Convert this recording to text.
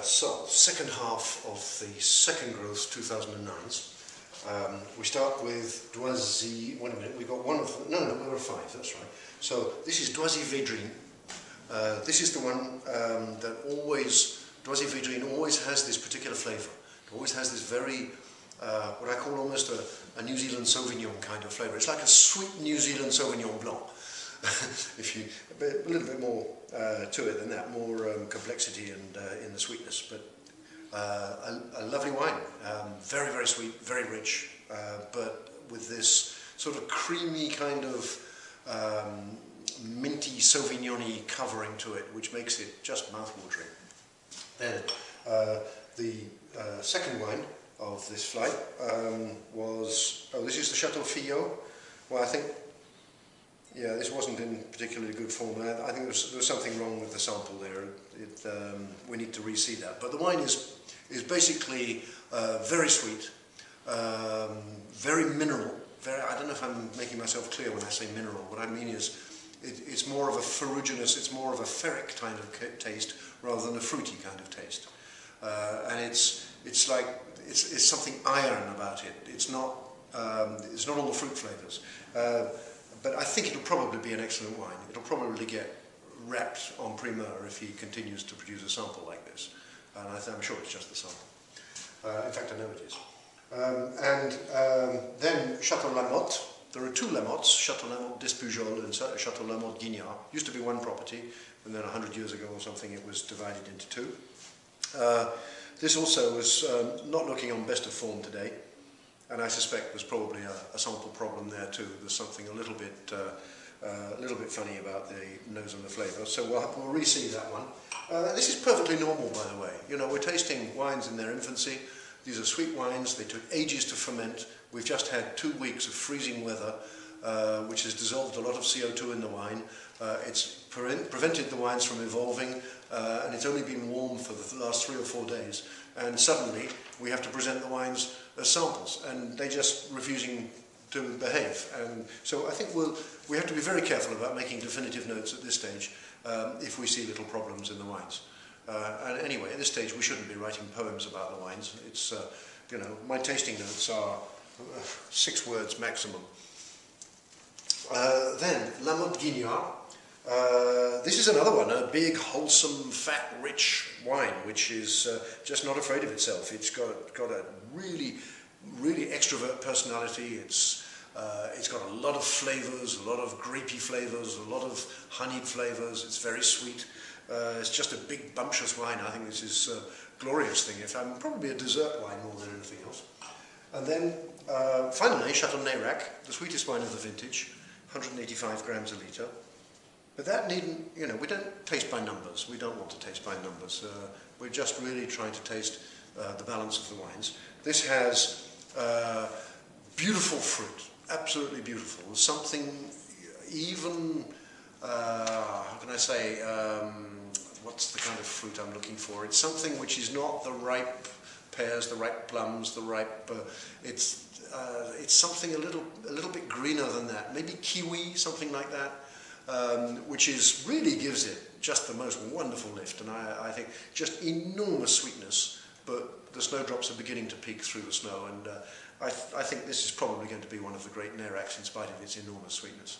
So, second half of the second growth 2009s. We start with Doisy. Wait a minute, we got one of them. No, there were five, that's right. So, this is Doisy Vedrine. This is the one that always, Doisy Vedrine always has this particular flavour. It always has this very, what I call almost a New Zealand Sauvignon kind of flavour. It's like a sweet New Zealand Sauvignon Blanc. If you a little bit more to it than that, more complexity and in the sweetness, but a lovely wine, very, very sweet, very rich, but with this sort of creamy kind of minty Sauvignon-y covering to it, which makes it just mouth-watering. Then the second wine of this flight was, this is the Chateau Fillot. Well, I think, yeah, this wasn't in particularly good form. I think there was something wrong with the sample there. We need to re-see that. But the wine is basically very sweet, very mineral. I don't know if I'm making myself clear when I say mineral. What I mean is it's more of a ferruginous, it's more of a ferric kind of taste rather than a fruity kind of taste. And it's like it's something iron about it. It's not all the fruit flavours. But I think it'll probably be an excellent wine. It'll probably get wrapped on Primeur if he continues to produce a sample like this. And I'm sure it's just the sample. In fact, I know it is. Then Chateau Lamothe. There are two Lamottes, Chateau Lamothe d'Espujol and Chateau Lamothe Guignard. Used to be one property, and then 100 years ago or something it was divided into two. This also was not looking on best of form today. And I suspect there's probably a sample problem there too. There's something a little bit funny about the nose and the flavour. So we'll re-see that one. This is perfectly normal, by the way. You know, we're tasting wines in their infancy. These are sweet wines. They took ages to ferment. We've just had 2 weeks of freezing weather, which has dissolved a lot of CO2 in the wine. It's prevented the wines from evolving, and it's only been warm for the last 3 or 4 days. And suddenly we have to present the wines as samples, and they're just refusing to behave. And so I think we have to be very careful about making definitive notes at this stage if we see little problems in the wines. And anyway, at this stage we shouldn't be writing poems about the wines. It's, you know, my tasting notes are 6 words maximum. Then Lamothe Guignard. This is another one, a big, wholesome, fat, rich wine, which is just not afraid of itself. It's got a really, really extrovert personality. It's got a lot of flavours, a lot of grapey flavours, a lot of honeyed flavours. It's very sweet. It's just a big, bumptious wine. I think this is a glorious thing. Probably a dessert wine more than anything else. And then finally, Chateau Neyrac, the sweetest wine of the vintage, 185 grams a litre. But that needn't, you know, we don't taste by numbers. We don't want to taste by numbers. We're just really trying to taste the balance of the wines. This has beautiful fruit, absolutely beautiful. There's something even, how can I say, what's the kind of fruit I'm looking for? It's something which is not the ripe pears, the ripe plums, the ripe, it's something a little bit greener than that. Maybe kiwi, something like that. Which really gives it just the most wonderful lift, and I think just enormous sweetness, but the snowdrops are beginning to peek through the snow, and I think this is probably going to be one of the great Neyracs in spite of its enormous sweetness.